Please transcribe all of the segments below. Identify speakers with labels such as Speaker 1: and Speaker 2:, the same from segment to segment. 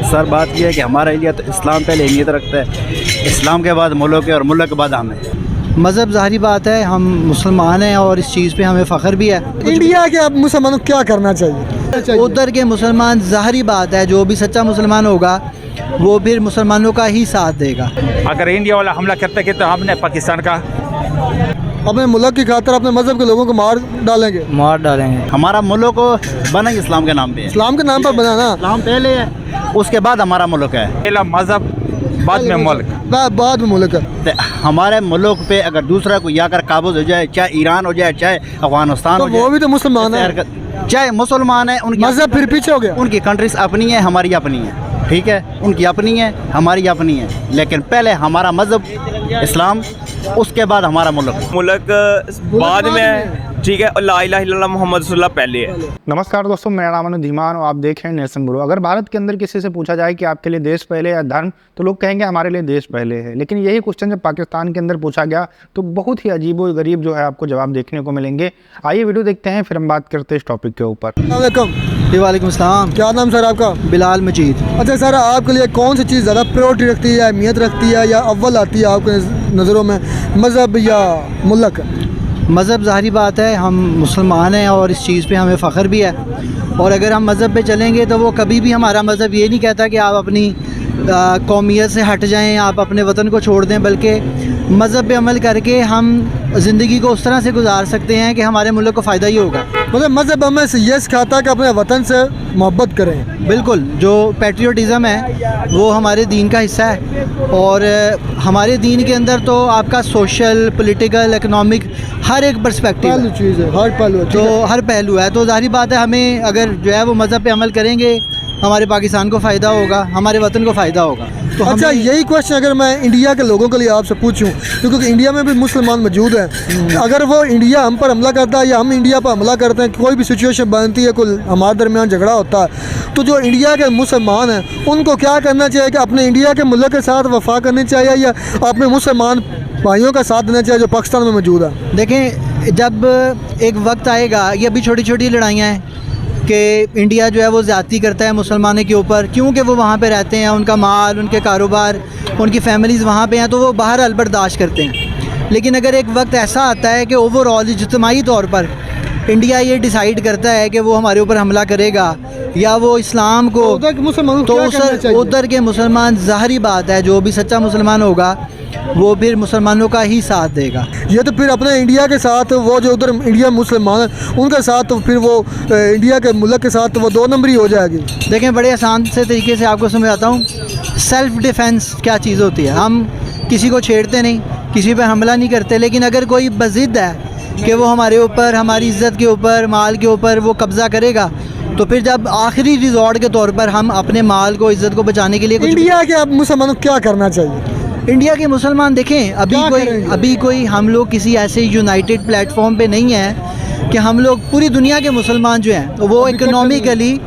Speaker 1: Sir बात यह है कि हमारा इंडिया तो इस्लाम पहले अहमियत रखता है, इस्लाम के बाद मुल्क है और मुल्क के बाद हम है।
Speaker 2: मज़हब ज़ाहिरी बात है, हम मुसलमान हैं और इस चीज़ पे हमें फ़ख्र भी है।
Speaker 3: इंडिया के अब मुसलमानों को क्या करना चाहिए?
Speaker 2: उधर के मुसलमान ज़ाहिरी बात है, जो भी सच्चा मुसलमान होगा वो फिर मुसलमानों का ही साथ देगा।
Speaker 4: अगर इंडिया वाला हमला करते कि तो हमने पाकिस्तान का
Speaker 3: अपने मुल्क की खातिर अपने मजहब के लोगों को मार डालेंगे।
Speaker 1: हमारा मुल्क बना इस्लाम के नाम पे है।
Speaker 3: इस्लाम के नाम पर बनाना,
Speaker 1: इस्लाम पहले है, उसके बाद हमारा मुल्क है।
Speaker 4: पहला मजहब बाद में मुल्क,
Speaker 3: बाद में मुल्क है।
Speaker 1: तो हमारे मुल्क पे अगर दूसरा कोई आकर काबूज हो जाए, चाहे ईरान हो जाए, चाहे अफगानिस्तान
Speaker 3: तो
Speaker 1: हो जाए,
Speaker 3: वो भी तो मुसलमान है,
Speaker 1: चाहे मुसलमान है, उनकी
Speaker 3: मजहब फिर पीछे हो गया।
Speaker 1: उनकी कंट्रीज अपनी है, हमारी अपनी है, ठीक है, उनकी अपनी है, हमारी अपनी है, लेकिन पहले हमारा मजहब इस्लाम, उसके बाद हमारा मुल्क
Speaker 4: बाद में है, ठीक है, और ला इलाहा इल्लल्लाह मोहम्मद रसूलुल्लाह पहले है।
Speaker 5: नमस्कार दोस्तों, मेरा नाम है धीमान और आप देख रहे हैं नेशन ब्यूरो। अगर भारत के अंदर किसी से पूछा जाए कि आपके लिए देश पहले या धर्म, तो लोग कहेंगे हमारे लिए देश पहले है। लेकिन यही क्वेश्चन जब पाकिस्तान के अंदर पूछा गया तो बहुत ही अजीब और गरीब जो है आपको जवाब देखने को मिलेंगे। आइए वीडियो देखते हैं, फिर हम बात करते हैं इस टॉपिक के ऊपर।
Speaker 3: वालेकुम।
Speaker 2: वालेकुम सलाम।
Speaker 3: क्या नाम सर आपका?
Speaker 2: बिलाल मजीद।
Speaker 3: अच्छा सर, आपके लिए कौन सी चीज़ ज़्यादा प्रायोरिटी रखती है, अहमियत रखती है या अव्वल आती है आपके नज़रों में, मज़हब या मुल्क?
Speaker 2: मज़हब ज़ाहिरी बात है, हम मुसलमान हैं और इस चीज़ पे हमें फ़ख्र भी है। और अगर हम मज़हब पे चलेंगे तो वो कभी भी हमारा मज़हब ये नहीं कहता कि आप अपनी कौमियत से हट जाएं, आप अपने वतन को छोड़ दें, बल्कि मज़हब पे अमल करके हम ज़िंदगी को उस तरह से गुजार सकते हैं कि हमारे मुल्क को फ़ायदा ही होगा।
Speaker 3: मतलब मज़हब हमें ये सिखाता है कि अपने वतन से मोहब्बत करें।
Speaker 2: बिल्कुल, जो पैट्रियोटिज़म है वो हमारे दीन का हिस्सा है और हमारे दीन के अंदर तो आपका सोशल, पॉलिटिकल, इकोनॉमिक हर एक पर्सपेक्टिव
Speaker 3: चीज़ है, हर पहलू है,
Speaker 2: तो हर पहलू है। तो ज़ाहिर बात है, हमें अगर जो है वो मज़हब पे अमल करेंगे, हमारे पाकिस्तान को फ़ायदा होगा, हमारे वतन को फ़ायदा होगा। तो
Speaker 3: अच्छा, यही क्वेश्चन अगर मैं इंडिया के लोगों के लिए आपसे पूछूं, क्योंकि इंडिया में भी मुसलमान मौजूद हैं, अगर वो इंडिया हम पर हमला करता है या हम इंडिया पर हमला करते हैं, कोई भी सिचुएशन बनती है, कोई हमारे दरमियान झगड़ा होता है, तो जो इंडिया के मुसलमान हैं उनको क्या करना चाहिए? कि अपने इंडिया के मुल्क के साथ वफा करनी चाहिए या अपने मुसलमान भाइयों का साथ देना चाहिए जो पाकिस्तान में मौजूद है?
Speaker 2: देखें, जब एक वक्त आएगा, ये अभी छोटी छोटी लड़ाइयाँ हैं कि इंडिया जो है वो ज़्यादती करता है मुसलमानों के ऊपर, क्योंकि वो वहाँ पे रहते हैं, उनका माल, उनके कारोबार, उनकी फैमिलीज़ वहाँ पे हैं, तो वो बाहर बर्दाश्त करते हैं। लेकिन अगर एक वक्त ऐसा आता है कि ओवरऑल इज्तिमाई तौर पर इंडिया ये डिसाइड करता है कि वो हमारे ऊपर हमला करेगा या वो इस्लाम को, तो उधर के मुसलमान, ज़ाहिरी बात है, जो भी सच्चा मुसलमान होगा वो फिर मुसलमानों का ही साथ देगा।
Speaker 3: ये तो फिर अपने इंडिया के साथ, वो जो उधर इंडिया मुसलमान हैं उनके साथ, तो फिर वो इंडिया के मुल्क के साथ तो वो दो नंबरी हो जाएगी।
Speaker 2: देखें, बड़े आसान से तरीके से आपको समझाता हूँ। सेल्फ़ डिफेंस क्या चीज़ होती है? हम किसी को छेड़ते नहीं, किसी पर हमला नहीं करते, लेकिन अगर कोई बज़िद है कि वो हमारे ऊपर, हमारी इज़्ज़त के ऊपर, माल के ऊपर वो कब्ज़ा करेगा, तो फिर जब आखिरी रिजॉर्ट के तौर पर हम अपने माल को, इज़्ज़त को बचाने के लिए
Speaker 3: इंडिया के अब मुसलमानों को क्या करना चाहिए?
Speaker 2: इंडिया के मुसलमान देखें, अभी कोई हम लोग किसी ऐसे यूनाइटेड प्लेटफॉर्म पे नहीं है कि हम लोग, पूरी दुनिया के मुसलमान जो हैं वो इकोनॉमिकली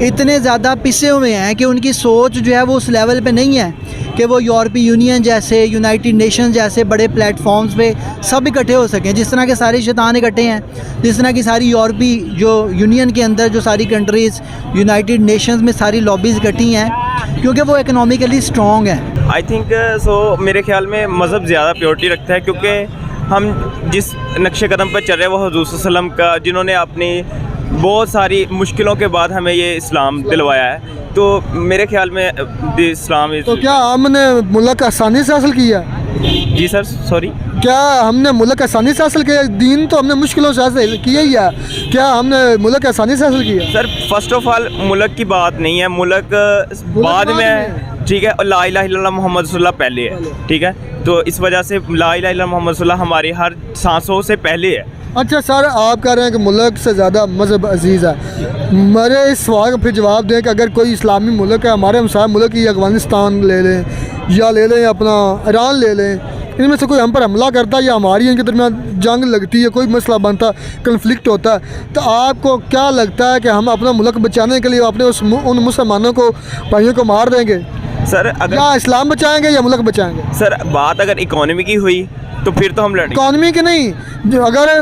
Speaker 2: इतने ज़्यादा पिसे हुए हैं कि उनकी सोच जो है वो उस लेवल पे नहीं है कि वो यूरोपीय यूनियन जैसे, यूनाइटेड नेशन जैसे बड़े प्लेटफॉर्म्स पे सब इकट्ठे हो सकें। जिस तरह के सारे शैतान इकट्ठे हैं, जिस तरह की सारी यूरोपीय जो यूनियन के अंदर जो सारी कंट्रीज़ यूनाइटेड नेशंस में सारी लॉबीज़ इकट्ठी हैं, क्योंकि वो इकोनॉमिकली स्ट्रॉन्ग है।
Speaker 6: आई थिंक सो, मेरे ख्याल में मज़हब ज़्यादा प्योरिटी रखता है, क्योंकि हम जिस नक्शे कदम पर चल रहे हैं वो हुज़ूर सल्लल्लाहु अलैहि वसल्लम का, जिन्होंने अपनी बहुत सारी मुश्किलों के बाद हमें ये इस्लाम दिलवाया है। तो मेरे ख्याल में इस्लाम
Speaker 3: तो क्या हमने मुल्क आसानी से हासिल किया?
Speaker 6: जी सर, सॉरी,
Speaker 3: क्या हमने मुल्क आसानी से हासिल किया? दीन तो हमने मुश्किलों से हासिल किया ही है, क्या हमने मुल्क आसानी से हासिल किया?
Speaker 6: सर फर्स्ट ऑफ ऑल मुल्क की बात नहीं है, मुल्क बाद में है, ठीक है, और ला इलाहा इल्लल्लाह मोहम्मद रसूलुल्लाह पहले है, ठीक है। तो इस वजह से ला इलाहा इल्लल्लाह मोहम्मद रसूलुल्लाह हमारी हर सांसों से पहले है।
Speaker 3: अच्छा सर, आप कह रहे हैं कि मुल्क से ज़्यादा मज़हब अजीज़ है। मेरे इस सवाल का फिर जवाब दें कि अगर कोई इस्लामी मुल्क है, हमारे हमसाया मुल्क ही अफ़गानिस्तान ले लें या ले लें अपना ईरान ले लें, इनमें से कोई हम पर हमला करता है या हमारी इनके दरमियान जंग लगती है, कोई मसला बनता, कन्फ्लिक्ट होता है, तो आपको क्या लगता है कि हम अपना मुल्क बचाने के लिए अपने उन मुसलमानों को, भाइयों को मार देंगे?
Speaker 6: सर अगर
Speaker 3: या इस्लाम बचाएंगे या मुल्क बचाएंगे?
Speaker 6: सर बात अगर इकोनॉमी की हुई तो फिर तो हम लड़ेंगे।
Speaker 3: इकॉनमी की नहीं, अगर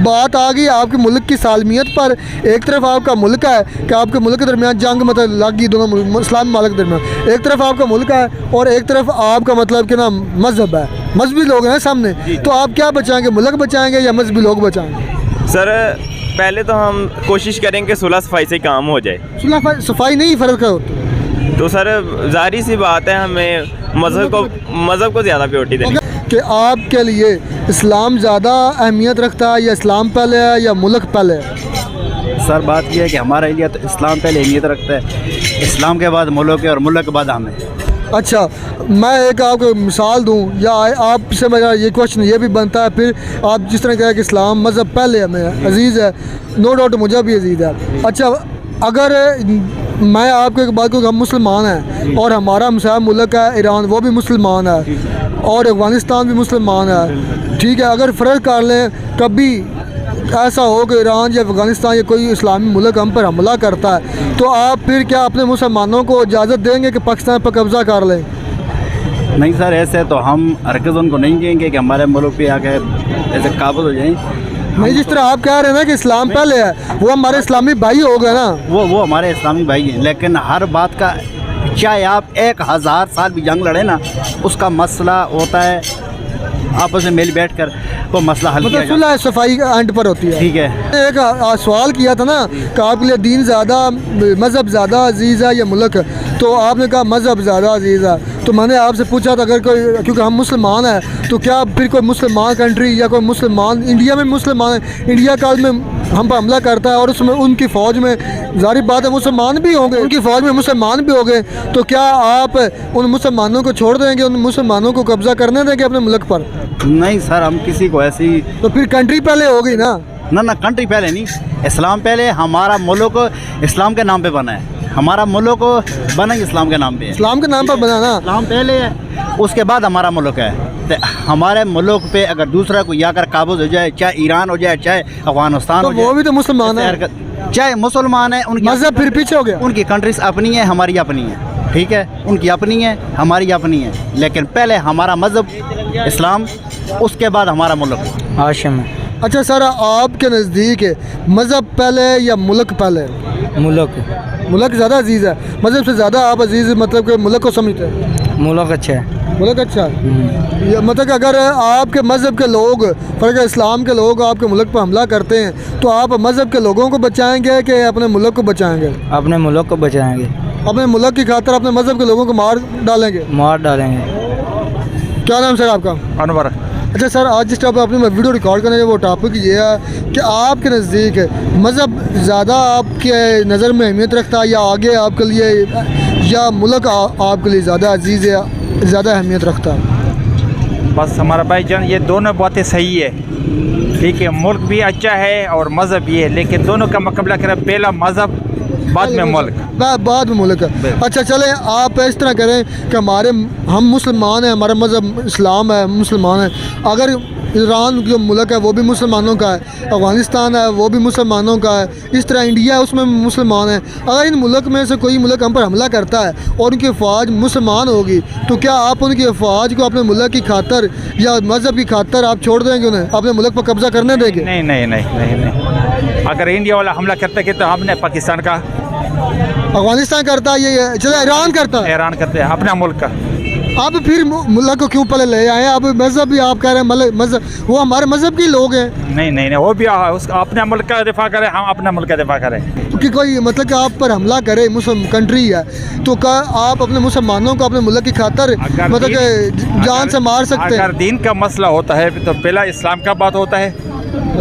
Speaker 3: बात आ गई आपके मुल्क की सालमियत पर, एक तरफ आपका मुल्क है कि आपके मुल्क के दरमियान जंग मतलब लग गई दोनों इस्लामी मुल्क के दरमियान, एक तरफ आपका मुल्क है और एक तरफ आपका मतलब कि ना मजहब है, मजहबी लोग हैं सामने, तो आप क्या बचाएंगे, मुल्क बचाएंगे या मजहबी लोग बचाएंगे?
Speaker 6: सर पहले तो हम कोशिश करेंगे सुलह सफाई से काम हो जाए।
Speaker 3: सुलह सफाई नहीं फ़र्क होता
Speaker 6: तो सर जाहिर सी बात है हमें मज़हब को ज़्यादा प्रायोरिटी देनी।
Speaker 3: कि आपके लिए इस्लाम ज़्यादा अहमियत रखता है या इस्लाम पहले है या मुल्क पहले है?
Speaker 1: सर बात यह है कि हमारे लिए तो इस्लाम पहले अहमियत रखता है, इस्लाम के बाद मुल्क है और मुल्क के बाद हमें।
Speaker 3: अच्छा, मैं एक आपको मिसाल दूं या आपसे मेरा ये क्वेश्चन ये भी बनता है, फिर आप जिस तरह कहा कि इस्लाम मज़हब पहले हमें अजीज़ है, नो डाउट मुझे भी अजीज़ है। अच्छा, अगर मैं आपको एक बात कहूँ, हम मुसलमान हैं और हमारा हमसाया मुल्क है ईरान, वो भी मुसलमान है और अफ़गानिस्तान भी मुसलमान है, ठीक है। अगर फ़र्क कर लें कभी ऐसा हो कि ईरान या अफ़गानिस्तान या कोई इस्लामी मुल्क हम पर हमला करता है, तो आप फिर क्या अपने मुसलमानों को इजाज़त देंगे कि पाकिस्तान पर कब्ज़ा कर लें?
Speaker 1: नहीं सर, ऐसे तो हम हरकत उनको नहीं देंगे कि हमारे मुल्क पे आके ऐसे काबू हो जाएं।
Speaker 3: नहीं, जिस तरह आप कह रहे हैं ना कि इस्लाम पहले है, वो हमारे इस्लामी भाई हो गए ना।
Speaker 1: वो हमारे इस्लामी भाई हैं, लेकिन हर बात का चाहे आप 1000 साल भी जंग लड़े ना, उसका मसला होता है आपस में मिल बैठ कर वो मसला हल किया
Speaker 3: मतलब सुलह सफाई एंड पर होती है,
Speaker 1: ठीक है।
Speaker 3: एक सवाल किया था ना कि आपके लिए दीन ज़्यादा, मज़हब ज़्यादा अजीज़ है या मुल्क, तो आपने कहा मज़हब ज़्यादा अजीज़ है। तो मैंने आपसे पूछा था अगर कोई, क्योंकि हम मुसलमान हैं, तो क्या फिर कोई मुसलमान कंट्री या कोई मुसलमान, इंडिया में मुसलमान है, इंडिया काल में हम पर हमला करता है और उसमें उनकी फ़ौज में ज़ाहिर बात है मुसलमान भी होंगे, उनकी फ़ौज में मुसलमान भी होंगे, तो क्या आप उन मुसलमानों को छोड़ देंगे, उन मुसलमानों को कब्ज़ा करने देंगे अपने मुल्क पर?
Speaker 1: नहीं सर, हम किसी को ऐसी
Speaker 3: तो फिर कंट्री पहले होगी ना।
Speaker 1: ना कंट्री पहले नहीं, इस्लाम पहले। हमारा मुल्क इस्लाम के नाम पे बना है, हमारा मुल्क बना ही इस्लाम के नाम पे है।
Speaker 3: इस्लाम के नाम पर बना ना,
Speaker 1: इस्लाम पहले है, उसके बाद हमारा मुल्क है। तो हमारे मुल्क पे अगर दूसरा कोई आकर काबूज हो जाए, चाहे ईरान हो जाए, चाहे अफगानिस्तान
Speaker 3: तो
Speaker 1: हो जाए,
Speaker 3: वो भी तो मुसलमान है,
Speaker 1: चाहे मुसलमान है, उनकी
Speaker 3: मज़हब फिर पीछे हो गया।
Speaker 1: उनकी कंट्रीज अपनी है, हमारी अपनी है, ठीक है। उनकी अपनी है, हमारी अपनी है, लेकिन पहले हमारा मज़हब इस्लाम, उसके बाद हमारा मुल्क।
Speaker 7: हाशिम
Speaker 3: अच्छा सर, आपके नज़दीक मज़हब पहले या मुल्क पहले?
Speaker 7: मुल्क
Speaker 3: मुल्क ज़्यादा अजीज़ है, मज़हब से ज़्यादा आप अजीज़ मतलब कि मुल्क को समझते हैं?
Speaker 7: मुल्क अच्छा है।
Speaker 3: मुल्क अच्छा है। ये मतलब कि अगर आपके मज़हब के लोग, फ़र्क इस्लाम के लोग आपके मुल्क पर हमला करते हैं, तो आप मज़हब के लोगों को बचाएंगे कि अपने मुल्क को बचाएंगे?
Speaker 7: अपने मुल्क को बचाएंगे।
Speaker 3: अपने मुल्क की खातिर अपने मज़हब के लोगों को मार डालेंगे?
Speaker 7: मार डालेंगे।
Speaker 3: क्या नाम सर आपका?
Speaker 5: अनवर।
Speaker 3: अच्छा सर, आज जिस टाइप अपनी वीडियो रिकॉर्ड करने का वो टॉपिक ये है कि आपके नज़दीक मज़हब ज़्यादा आपके नज़र में अहमियत रखता है या आगे आपके लिए, या मुल्क आपके लिए ज़्यादा अजीज़ या ज़्यादा अहमियत रखता है?
Speaker 8: बस हमारा भाईजान, ये दोनों बातें सही है, ठीक है। मुल्क भी अच्छा है और मज़हब भी है, लेकिन दोनों का मुकाबला करें, पहला मज़हब बाद में मुल्क,
Speaker 3: बाद में मुल्क है। अच्छा चलें, आप इस तरह करें कि हम मुसलमान हैं, हमारा मज़हब इस्लाम है, मुसलमान है। अगर ईरान जो मुल्क है वो भी मुसलमानों का है, अफ़गानिस्तान है वो भी मुसलमानों का है, इस तरह इंडिया है उसमें मुसलमान है। अगर इन मुल्क में से कोई मुल्क हम पर हमला करता है और उनकी फ़ौज मुसलमान होगी, तो क्या आप उनकी फ़ौज को अपने मुल्क की खातर या मज़हब की खातर आप छोड़ देंगे, उन्हें अपने मुल्क पर कब्ज़ा करने देंगे?
Speaker 8: नहीं नहीं नहीं नहीं नहीं। अगर इंडिया वाला हमला करते कि तो हमने पाकिस्तान का,
Speaker 3: अफ़गानिस्तान करता है, ये चलो ईरान करता है,
Speaker 8: ईरान करते हैं अपना मुल्क का।
Speaker 3: आप फिर मुल्क को क्यों पहले ले आए? आप मज़हब भी आप कह रहे हैं, मज़हब वो हमारे मज़हब के लोग हैं।
Speaker 8: नहीं नहीं नहीं, वो भी उसका अपने मुल्क का दिफा करें, हम अपना मुल्क का दिफा करें।
Speaker 3: कि कोई मतलब कि आप पर हमला करे, मुस्लिम कंट्री है, तो क्या आप अपने मुसलमानों को अपने मुल्क की खातर मतलब कि जान से मार सकते हैं?
Speaker 8: अगर दीन का मसला होता है तो पहला इस्लाम का बात होता है,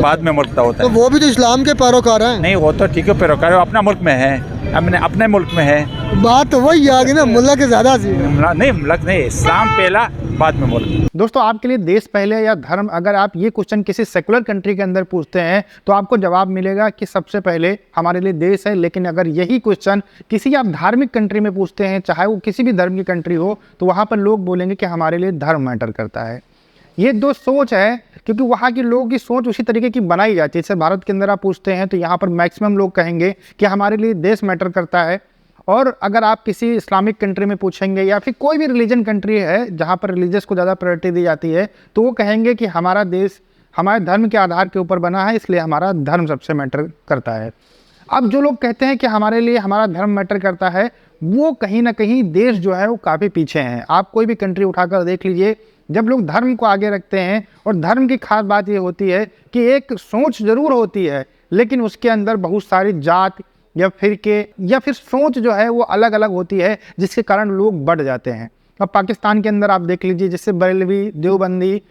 Speaker 8: बाद में मुल्क का होता
Speaker 3: तो
Speaker 8: है।
Speaker 3: वो भी तो इस्लाम के पैरोकार हैं।
Speaker 8: नहीं, वो तो ठीक है, पैरोकार अपना मुल्क में है, अपने मुल्क में है।
Speaker 3: बात तो वही आ गई ना, मुल्क के ज़्यादा सी।
Speaker 8: नहीं, मुल्क नहीं, इस्लाम पहला बाद में मुल्क।
Speaker 5: दोस्तों, आपके लिए देश पहले या धर्म, अगर आप ये क्वेश्चन किसी सेकुलर कंट्री के अंदर पूछते हैं तो आपको जवाब मिलेगा कि सबसे पहले हमारे लिए देश है। लेकिन अगर यही क्वेश्चन किसी आप धार्मिक कंट्री में पूछते हैं, चाहे वो किसी भी धर्म की कंट्री हो, तो वहाँ पर लोग बोलेंगे कि हमारे लिए धर्म मैटर करता है। ये दो सोच है, क्योंकि वहाँ के लोगों की सोच उसी तरीके की बनाई जाती है। जैसे भारत के अंदर आप पूछते हैं तो यहाँ पर मैक्सिमम लोग कहेंगे कि हमारे लिए देश मैटर करता है, और अगर आप किसी इस्लामिक कंट्री में पूछेंगे या फिर कोई भी रिलीजन कंट्री है जहाँ पर रिलीजियस को ज़्यादा प्रायोरिटी दी जाती है, तो वो कहेंगे कि हमारा देश हमारे धर्म के आधार के ऊपर बना है, इसलिए हमारा धर्म सबसे मैटर करता है। अब जो लोग कहते हैं कि हमारे लिए हमारा धर्म मैटर करता है, वो कहीं ना कहीं देश जो है वो काफ़ी पीछे हैं। आप कोई भी कंट्री उठाकर देख लीजिए, जब लोग धर्म को आगे रखते हैं, और धर्म की खास बात ये होती है कि एक सोच ज़रूर होती है, लेकिन उसके अंदर बहुत सारी जात या फिरके या फिर सोच जो है वो अलग अलग होती है, जिसके कारण लोग बढ़ जाते हैं। अब पाकिस्तान के अंदर आप देख लीजिए, जैसे बरेलवी, देवबंदी,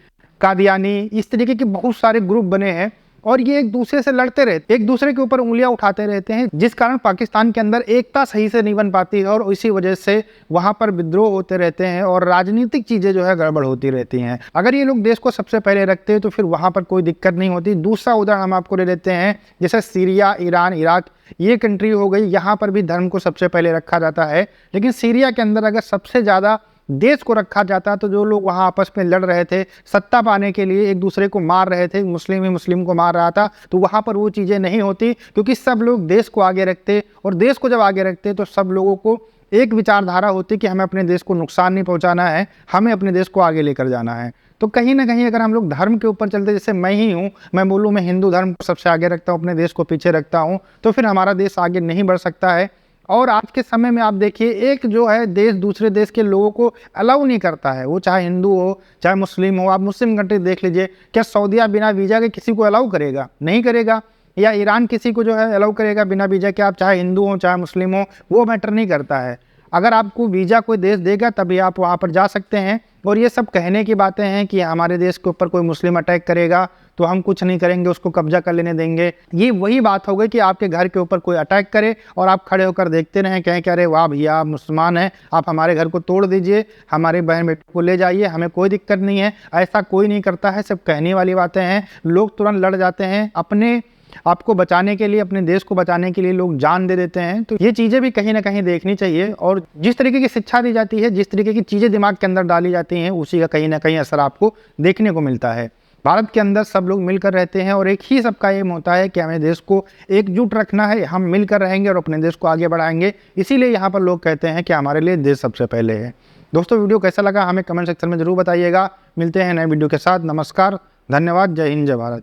Speaker 5: कादियानी, इस तरीके के बहुत सारे ग्रुप बने हैं और ये एक दूसरे से लड़ते रहते, एक दूसरे के ऊपर उंगलियां उठाते रहते हैं, जिस कारण पाकिस्तान के अंदर एकता सही से नहीं बन पाती है और इसी वजह से वहां पर विद्रोह होते रहते हैं और राजनीतिक चीज़ें जो है गड़बड़ होती रहती हैं। अगर ये लोग देश को सबसे पहले रखते हैं तो फिर वहां पर कोई दिक्कत नहीं होती। दूसरा उदाहरण हम आपको ले लेते हैं, जैसे सीरिया, ईरान, इराक, ये कंट्री हो गई, यहाँ पर भी धर्म को सबसे पहले रखा जाता है। लेकिन सीरिया के अंदर अगर सबसे ज़्यादा देश को रखा जाता तो जो लोग वहाँ आपस में लड़ रहे थे, सत्ता पाने के लिए एक दूसरे को मार रहे थे, मुस्लिम ही मुस्लिम को मार रहा था, तो वहाँ पर वो चीज़ें नहीं होती, क्योंकि सब लोग देश को आगे रखते, और देश को जब आगे रखते तो सब लोगों को एक विचारधारा होती कि हमें अपने देश को नुकसान नहीं पहुँचाना है, हमें अपने देश को आगे लेकर जाना है। तो कहीं ना कहीं अगर हम लोग धर्म के ऊपर चलते, जैसे मैं ही हूँ, मैं बोलूँ मैं हिंदू धर्म को सबसे आगे रखता हूँ, अपने देश को पीछे रखता हूँ, तो फिर हमारा देश आगे नहीं बढ़ सकता है। और आज के समय में आप देखिए, एक जो है देश दूसरे देश के लोगों को अलाउ नहीं करता है, वो चाहे हिंदू हो चाहे मुस्लिम हो। आप मुस्लिम कंट्री देख लीजिए, क्या सऊदीया बिना वीज़ा के किसी को अलाउ करेगा? नहीं करेगा। या ईरान किसी को जो है अलाउ करेगा बिना वीज़ा के? आप चाहे हिंदू हो चाहे मुस्लिम हो, वो मैटर नहीं करता है। अगर आपको वीज़ा कोई देश देगा तभी आप वहाँ पर जा सकते हैं। और ये सब कहने की बातें हैं कि हमारे देश के ऊपर कोई मुस्लिम अटैक करेगा तो हम कुछ नहीं करेंगे, उसको कब्जा कर लेने देंगे। ये वही बात हो गई कि आपके घर के ऊपर कोई अटैक करे और आप खड़े होकर देखते रहें, कहें कि अरे वाह भैया आप मुसलमान हैं, आप हमारे घर को तोड़ दीजिए, हमारे बहन बेटे को ले जाइए, हमें कोई दिक्कत नहीं है। ऐसा कोई नहीं करता है, सब कहने वाली बातें हैं। लोग तुरंत लड़ जाते हैं, अपने आपको बचाने के लिए, अपने देश को बचाने के लिए लोग जान दे देते हैं। तो ये चीज़ें भी कहीं ना कहीं देखनी चाहिए। और जिस तरीके की शिक्षा दी जाती है, जिस तरीके की चीज़ें दिमाग के अंदर डाली जाती हैं, उसी का कहीं ना कहीं असर आपको देखने को मिलता है। भारत के अंदर सब लोग मिलकर रहते हैं और एक ही सबका एम होता है कि हमें देश को एकजुट रखना है, हम मिलकर रहेंगे और अपने देश को आगे बढ़ाएंगे। इसीलिए यहाँ पर लोग कहते हैं कि हमारे लिए देश सबसे पहले है। दोस्तों, वीडियो कैसा लगा हमें कमेंट सेक्शन में ज़रूर बताइएगा। मिलते हैं नए वीडियो के साथ। नमस्कार, धन्यवाद, जय हिंद, जय भारत।